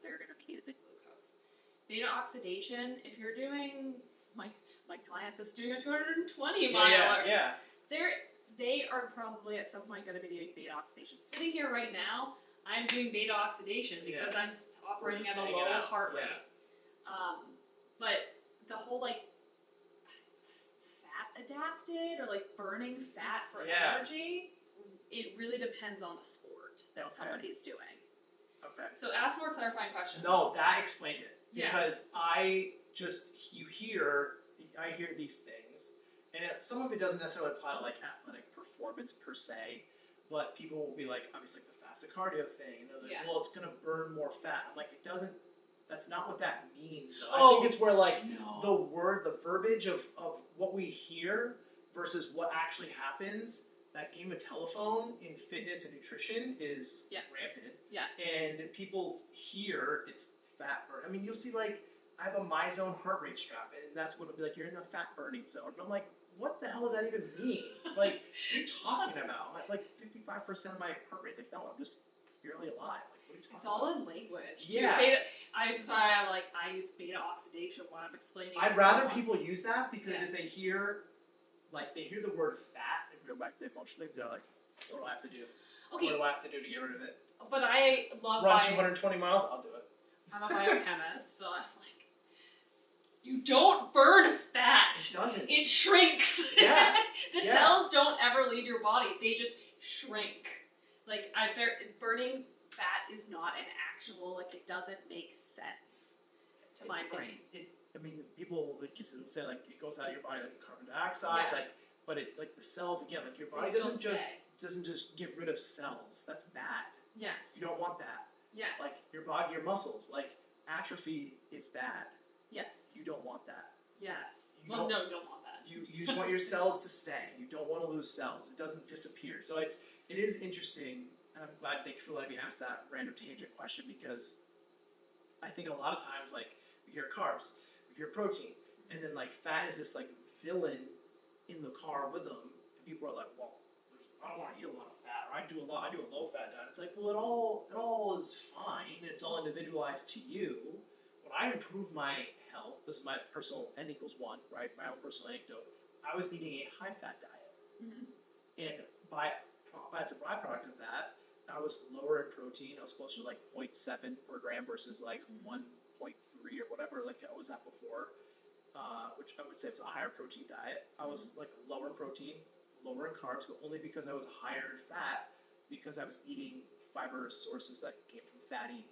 They're going to be using glucose. Beta oxidation, if you're doing, my client that's doing a 220 miler, they are probably at some point going to be doing beta oxidation. Sitting here right now, I'm doing beta oxidation because I'm operating at a low heart rate. But the whole like fat adapted or like burning fat for energy, it really depends on the sport that somebody's doing. Okay. So ask more clarifying questions. No, that explained it. Because I hear these things, and some of it doesn't necessarily apply to like athletic performance per se, but people will be like, obviously like the fasted cardio thing, and they're like, well, it's gonna burn more fat. I'm like, it doesn't. That's not what that means, though. I think it's where like the verbiage of what we hear versus what actually happens. That game of telephone in fitness and nutrition is rampant. Yes. And people hear it's fat burn. I mean, you'll see like I have a MyZone heart rate strap, and that's what it'll be like. You're in the fat burning zone. And I'm like, what the hell does that even mean? Like, what are you talking about? I'm at like 55% of my heart rate. Like, no, I'm just barely alive. Like, what are you talking about? It's all in language. Yeah. That's why I use beta oxidation when I'm explaining. I'd rather people use that because if they hear the word fat, they go back to emotionally. They're like, what do I have to do? Okay. What do I have to do to get rid of it? But I love run 220 miles. I'll do it. I'm a biochemist, so I'm like, you don't burn fat. It doesn't. It shrinks. Yeah. The cells don't ever leave your body. They just shrink. Like, burning fat is not an actual, like, it doesn't make sense to my brain. People say, like, it goes out of your body like carbon dioxide, but the cells, again, like, your body doesn't just get rid of cells. That's bad. Yes. You don't want that. Yes. Like, your body, your muscles, like, atrophy is bad. Yes. You don't want that. Yes. No, you don't want that. You just want your cells to stay. You don't want to lose cells. It doesn't disappear. So it is interesting, and I'm glad, thank you for letting me ask that random tangent question, because I think a lot of times, like, we hear carbs, we hear protein, and then, like, fat is this, like, villain in the car with them, and people are like, well, I don't want to eat a lot of fat, or I do a low fat diet. It's like, well, it all is fine. It's all individualized to you. When I improved my health, this is my personal N equals 1, right? My own personal anecdote. I was eating a high fat diet, and as a byproduct of that, I was lower in protein. I was closer to like 0.7 per gram versus like 1.3 or whatever like I was at before, which I would say was a higher protein diet. I was like lower in protein, lower in carbs, but only because I was higher in fat, because I was eating fiber sources that came from fatty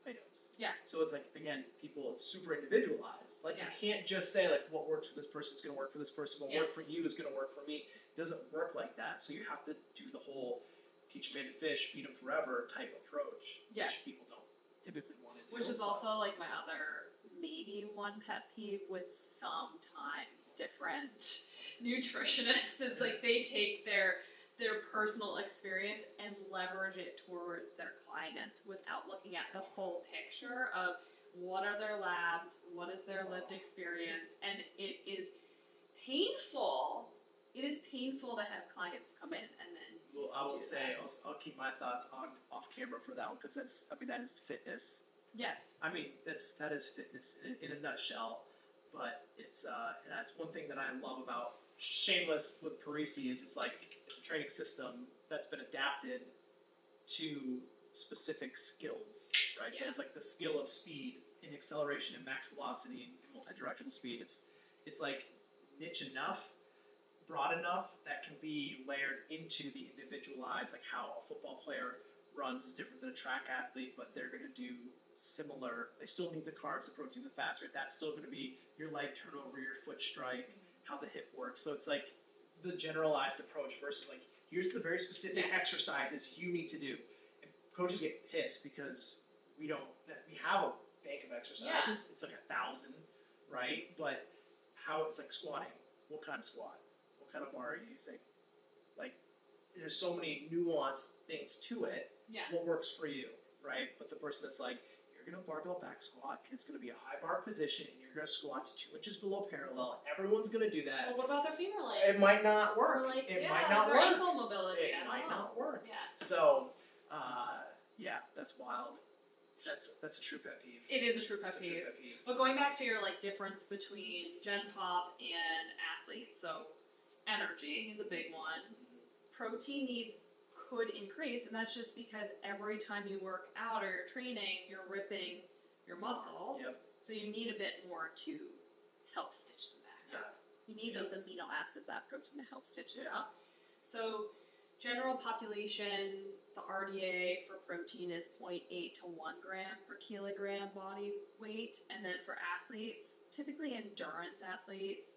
items. Yeah. So it's like, again, it's super individualized. Like, you can't just say like what works for this person is going to work for this person, what worked for you is going to work for me. It doesn't work like that. So you have to do the whole teach a man to fish, feed him forever type approach, which people don't typically want to do. Which is also like my other maybe one pet peeve with sometimes different nutritionists is like they take their personal experience and leverage it towards their client without looking at the full picture of what are their labs, what is their lived experience, and it is painful. It is painful to have clients come in and then. Well, I will say I'll keep my thoughts off camera for that one, because that is fitness. Yes. I mean that is fitness in a nutshell, but it's that's one thing that I love about Shameless with Parisi is it's a training system that's been adapted to specific skills, right? Yeah. So it's like the skill of speed and acceleration and max velocity and multi-directional speed. It's like niche enough, broad enough that can be layered into the individualized, like how a football player runs is different than a track athlete, but they're going to do similar. They still need the carbs, the protein, the fats, right? That's still going to be your leg turnover, your foot strike, how the hip works. So it's like the generalized approach versus like, here's the very specific exercises you need to do. And coaches get pissed because we have a bank of exercises. Yeah. It's like 1,000, right? But how it's like squatting. What kind of squat? What kind of bar are you using? Like, there's so many nuanced things to it. Yeah. What works for you, right? But the person that's like, you're gonna barbell back squat, and it's gonna be a high bar position, and you're gonna squat to 2 inches below parallel. Everyone's gonna do that. Well, what about their femur leg? It might not work. Or like, it might not their work. ankle mobility. It might not work. Yeah. So, yeah, that's wild. That's a true pet peeve. It is a true pet It's a peeve. true pet peeve. But going back to your like difference between Gen Pop and athletes, so energy is a big one. Protein needs could increase, and that's just because every time you work out or you're training, you're ripping your muscles. Yep. So you need a bit more to help stitch them back up. You need those amino acids, that protein, to help stitch it up. So general population, the RDA for protein is 0.8 to 1 gram per kilogram body weight. And then for athletes, typically endurance athletes,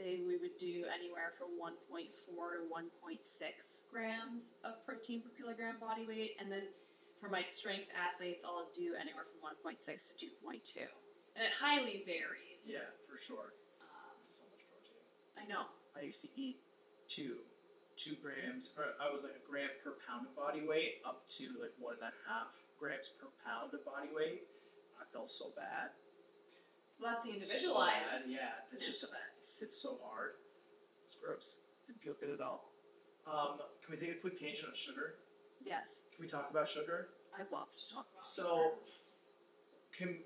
we would do anywhere from 1.4 to 1.6 grams of protein per kilogram body weight. And then for my strength athletes, I'll do anywhere from 1.6 to 2.2. And it highly varies. Yeah, for sure. So much protein. I know. I used to eat 2 grams, or I was like a gram per pound of body weight, up to like 1.5 grams per pound of body weight. I felt so bad. Well, that's the individualized. So bad, yeah. It's just it sits so hard. It's gross. Didn't feel good at all. Can we take a quick tangent on sugar? Yes. Can we talk about sugar? I love to talk about So, and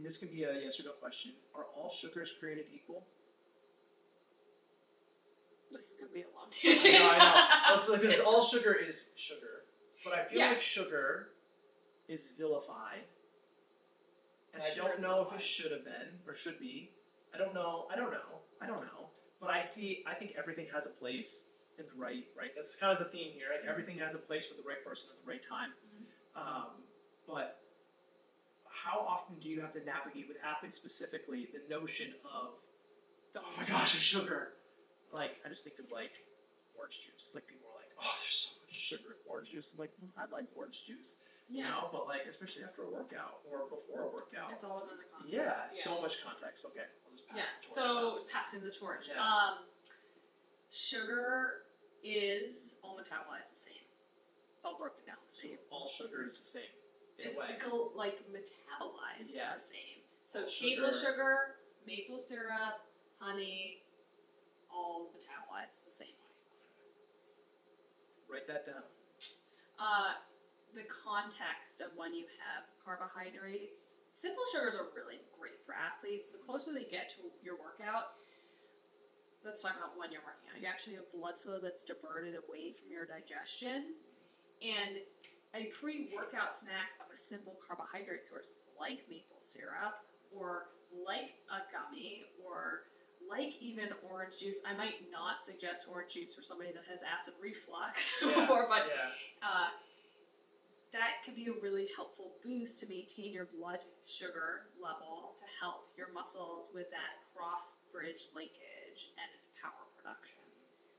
this can be a yes or no question. Are all sugars created equal? This is going to be a long tangent. I know. Because all sugar is sugar. But I feel Yeah. like sugar is vilified. And I Sugar don't is know if vilified. it should have been or should be. I don't know. But I think everything has a place in the right. That's kind of the theme here. Like everything has a place for the right person at the right time. But how often do you have to navigate with athletes specifically the notion of, oh my gosh, it's sugar? Like, I just think of like orange juice. Like people are like, oh, there's so much sugar in orange juice. I'm like, I like orange juice. You know, but like especially after a workout or before a workout. It's all in the context. Yeah, so much context. Okay, I'll just pass the torch. So passing the torch. Yeah. Sugar is all metabolized the same. It's all broken down the same. All sugar is the same. In It's a way. like metabolized Yeah. the same. So All table sugar. sugar, maple syrup, honey, all metabolized the same way. Write that down. The context of when you have carbohydrates, simple sugars are really great for athletes. The closer they get to your workout, let's talk about when you're working out. You actually have blood flow that's diverted away from your digestion. And a pre-workout snack of a simple carbohydrate source like maple syrup or like a gummy or like even orange juice. I might not suggest orange juice for somebody that has acid reflux but that could be a really helpful boost to maintain your blood sugar level to help your muscles with that cross-bridge linkage and power production.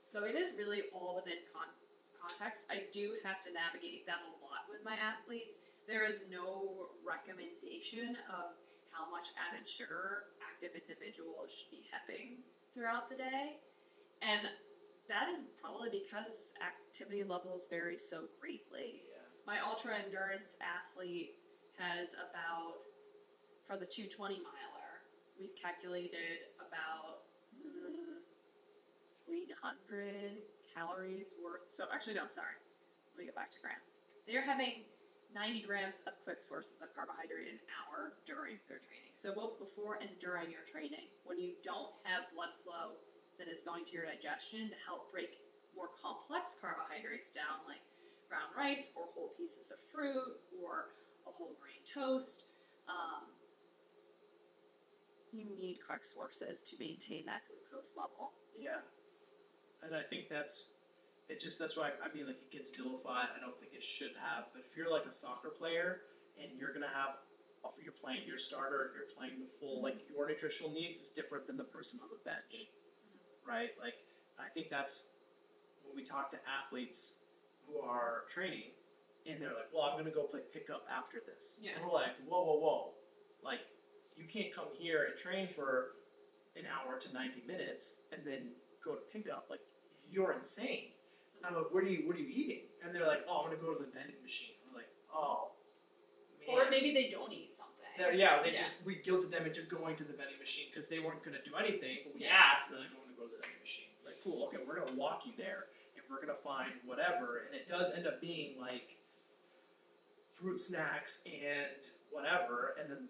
So it is really all within context. I do have to navigate that a lot with my athletes. There is no recommendation of how much added sugar active individuals should be having throughout the day. And that is probably because activity levels vary so greatly. My ultra endurance athlete has about, for the 220 miler, we've calculated about 300 calories worth. So actually, no, sorry. Let me go back to grams. They're having 90 grams of quick sources of carbohydrate an hour during their training. So both before and during your training, when you don't have blood flow that is going to your digestion to help break more complex carbohydrates down, like brown rice or whole pieces of fruit or a whole grain toast, you need quick sources to maintain that glucose level. Yeah, and I think that's why I mean like it gets vilified. I don't think it should have. But if you're like a soccer player and you're playing your starter, you're playing the full, like your nutritional needs is different than the person on the bench, right? Like, I think that's when we talk to athletes who are training, and they're like, well, I'm going to go play pickup after this. Yeah. And we're like, whoa. Like, you can't come here and train for an hour to 90 minutes and then go to pickup. Like, you're insane. And I'm like, what are you eating? And they're like, oh, I'm going to go to the vending machine. We're like, oh, man. Or maybe they don't eat something. We guilted them into going to the vending machine because they weren't going to do anything, but we asked, and they're like, I want to go to the vending machine. Like, cool, okay, we're going to walk you there, and we're going to find whatever, and it does end up being, like, fruit snacks and whatever, and then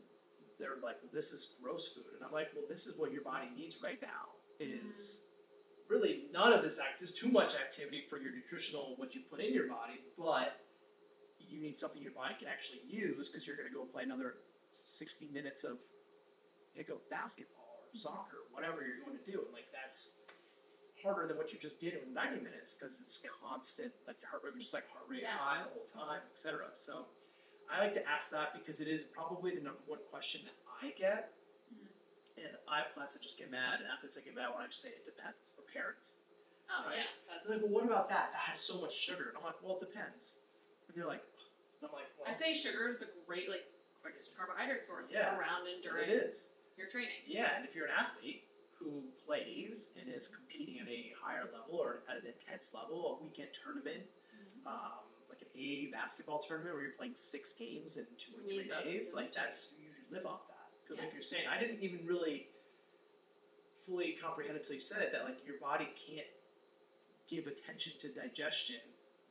they're like, well, this is gross food, and I'm like, well, this is what your body needs right now, is really none of this there's too much activity for your nutritional, what you put in your body, but you need something your body can actually use because you're going to go play another 60 minutes of pickup basketball or soccer, whatever you're going to do. And like, that's harder than what you just did in 90 minutes because it's constant, like the heart rate, just like heart rate high the whole time, etc. So I like to ask that because it is probably the number one question that I get. And I have clients that just get mad, and athletes that get mad when I just say it depends, or parents. Oh, right? yeah. They're like, well, what about that? That has so much sugar. And I'm like, well, it depends. And they're like, and I'm like, well, I say sugar is a great, like, quickest carbohydrate source around and during your training. Yeah, and if you're an athlete who plays and is competing at a higher level or at an intense level, a weekend tournament, like an A basketball tournament where you're playing 6 games in 2 or 3 days, like that's, you usually live off that. Because like you're saying, I didn't even really fully comprehend until you said it, that like your body can't give attention to digestion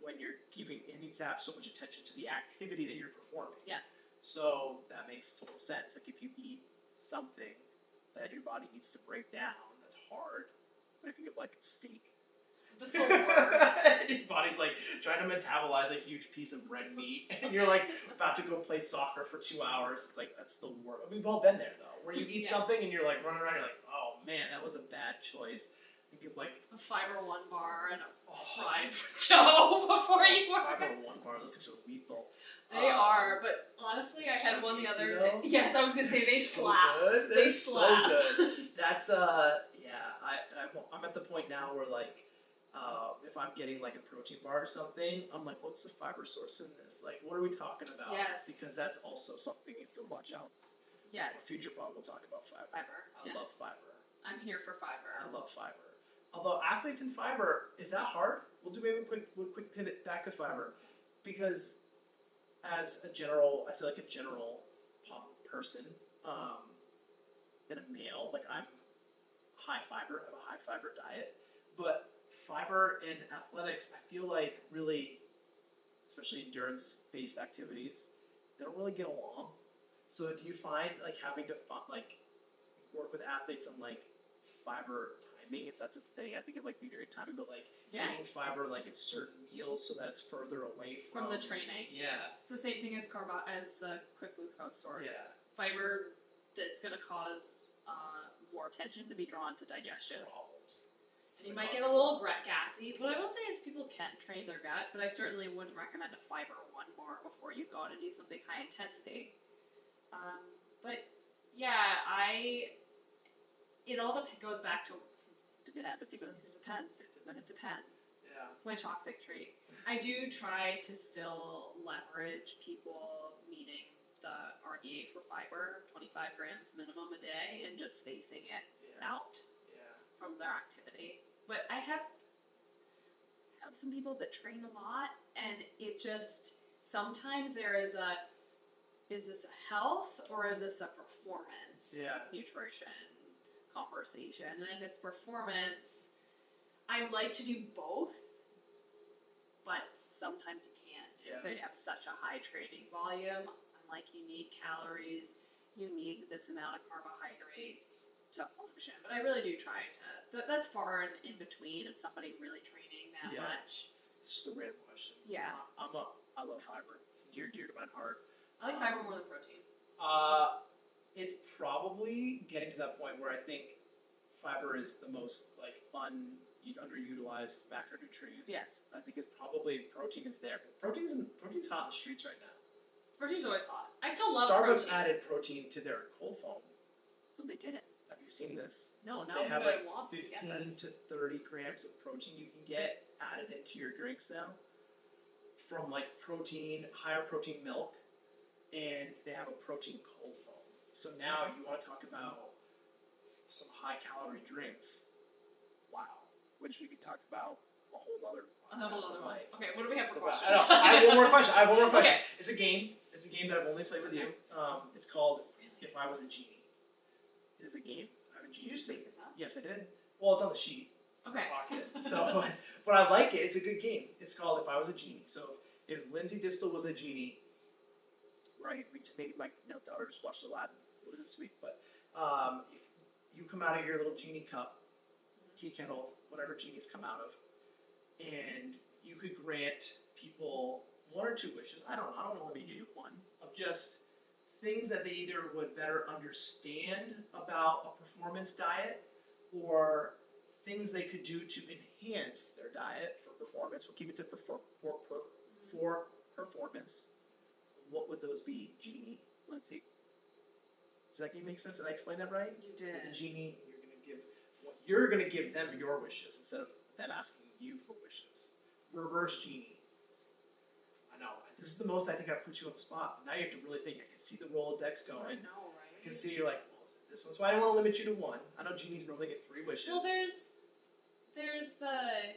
when you're giving, it needs to have so much attention to the activity that you're performing. Yeah. So that makes total sense. Like if you eat something that your body needs to break down, that's hard. But if you get like a steak, the so worst. your body's like trying to metabolize a huge piece of red meat, and you're like about to go play soccer for 2 hours. It's like, that's the worst. We've all been there though, where you eat something and you're like running around, you're like, oh man, that was a bad choice. You give like a Fiber One bar and a fried dough before you work. Fiber One bar, those things are lethal. They are, but honestly, I had one the other day. Yes, I was gonna say they so slap. Good. They slap. So good. That's yeah. I'm at the point now where like if I'm getting like a protein bar or something, I'm like, what's the fiber source in this? Like, what are we talking about? Yes. Because that's also something you have to watch out. Yes. Future pod, we'll talk about fiber. I love fiber. I'm here for fiber. I love fiber. Although athletes in fiber, is that hard? We'll do maybe a quick pivot back to fiber, because as a general pop person, and a male, like I'm high fiber, I have a high fiber diet, but fiber in athletics, I feel like really, especially endurance-based activities, they don't really get along. So do you find like having to work with athletes on like fiber timing, if that's a thing? I think it might be very timing, but like eating fiber like at certain meals so that it's further away from the training. Yeah. It's the same thing as the quick glucose source. Yeah. Fiber that's going to cause more attention to be drawn to digestion. Problems. So you might get a little gassy. What I will say is people can train their gut, but I certainly wouldn't recommend a Fiber One bar before you go out and do something high intensity. But yeah, it all goes back to it depends. It depends. Yeah. It's my toxic trait. I do try to still leverage people meeting the RDA for fiber, 25 grams minimum a day, and just spacing it out from their activity. But I have some people that train a lot, and it just, sometimes there is this a health or is this a performance nutrition conversation? And if it's performance, I like to do both, but sometimes you can't. Yeah. If they have such a high training volume, I'm like, you need calories, you need this amount of carbohydrates to function. But I really do try to, that's far in between of somebody really training that much. It's just a random question. Yeah. I love fiber. It's near to my heart. I like fiber more than protein. It's probably getting to that point where I think fiber is the most like underutilized macronutrient. Yes. I think it's probably protein is there. But protein's hot in the streets right now. Protein's always hot. I still love Starbucks protein. added protein to their cold foam. Oh, they did it. Have you seen this. No, They have I like want to get 15 this. to 30 grams of protein you can get added into your drinks now from like higher protein milk, and they have a protein cold foam. So now you want to talk about some high calorie drinks. Wow. Which we could talk about a whole other One. Okay, what do we have for I questions? have one more question. Okay. It's a game. It's a game that I've only played with you. It's called If I Was a Genie. It is a game. I have a genie. Did you just make this up? Yes, I did. Well, it's on the sheet. Okay. Pocket. So, but I like it. It's a good game. It's called If I Was a Genie. So, if Lindsay Distel was a genie, right? We just maybe might note that or just watched Aladdin this week. But if you come out of your little genie cup, tea kettle, whatever genies come out of, and you could grant people one or two wishes. I don't know. Maybe you one of just things that they either would better understand about a performance diet, or things they could do to enhance their diet for performance. We'll keep it to for performance. What would those be, Genie? Let's see. Does that make sense? Did I explain that right? You did. The genie, you're gonna give them your wishes instead of them asking you for wishes. Reverse genie. I know. This is the most I think I put you on the spot. Now you have to really think. I can see the Rolodex going. I know, right? I can see you're like, well, is it this one? So I don't want to limit you to one. I know genies normally get 3 wishes. Well, there's the.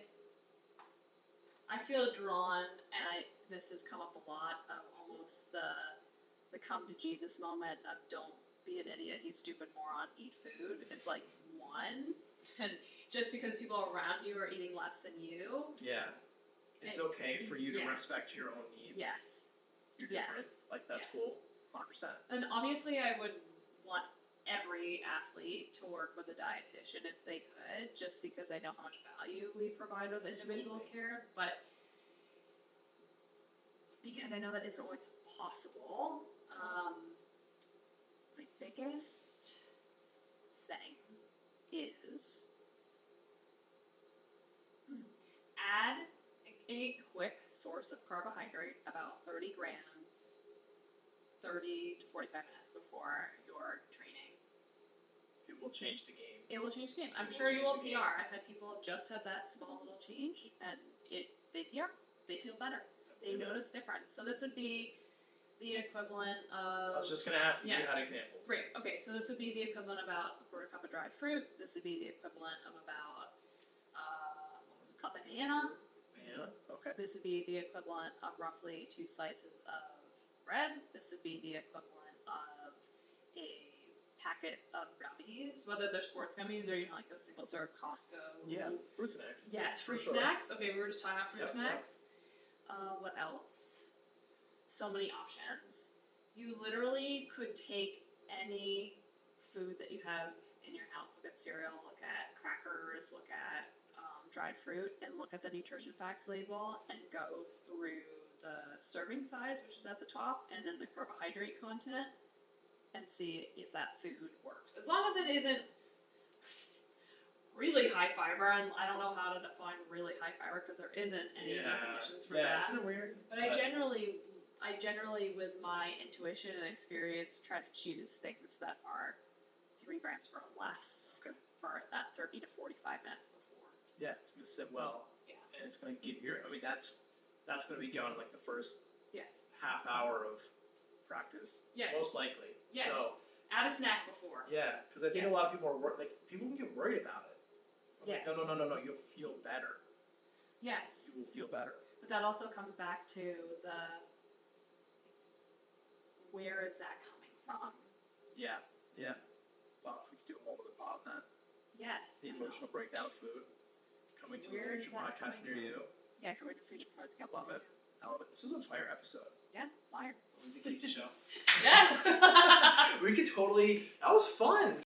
I feel drawn, and this has come up a lot of almost the come to Jesus moment of don't be an idiot, you stupid moron, eat food. It's like one, and just because people around you are eating less than you. Yeah. It's okay for you to respect your own needs. Yes. You're different. Like, that's cool. 100%. And obviously, I would want every athlete to work with a dietitian if they could, just because I know how much value we provide with individual care. But because I know that isn't always possible, my biggest thing is add a quick source of carbohydrate, about 30 grams, 30 to 45 minutes before your training. It will change the game. It will change the game. I'm sure you will PR. I've had people just have that small little change, and they PR. They feel better. They notice difference. So this would be the equivalent of. I was just going to ask if you had examples. Great. Okay, so this would be the equivalent of about a quarter cup of dried fruit. This would be the equivalent of about a banana. Okay. This would be the equivalent of roughly 2 slices of bread. This would be the equivalent of a packet of gummies, whether they're sports gummies or like those single serve Costco. Yeah, fruit snacks. Yes, fruit snacks. Okay, we were just talking about fruit snacks. What else? So many options. You literally could take any food that you have in your house. Look at cereal, look at crackers, look at dried fruit, and look at the nutrition facts label and go through the serving size, which is at the top, and then the carbohydrate content, and see if that food works. As long as it isn't really high fiber, and I don't know how to define really high fiber because there isn't any definitions for that. Isn't it weird? But I generally, with my intuition and experience, try to choose things that are 3 grams or less for that 30 to 45 minutes before. Yeah, it's going to sit well. Yeah. And it's going to give that's going to be going like the first half hour of practice. Yes. Most likely. Yes. So, add a snack before. Yeah, because I think a lot of people are people can get worried about it. Yes. Like, no, you'll feel better. Yes. You will feel better. But that also comes back to where is that coming from? Yeah. Well, if we could do a moment of Bob on that. Yes. The emotional breakdown of food. Coming to a future podcast near you. Yeah, coming to a future podcast. I love it. This was a fire episode. Yeah, fire. Lindsay Distel Show. Yes. We could totally. That was fun.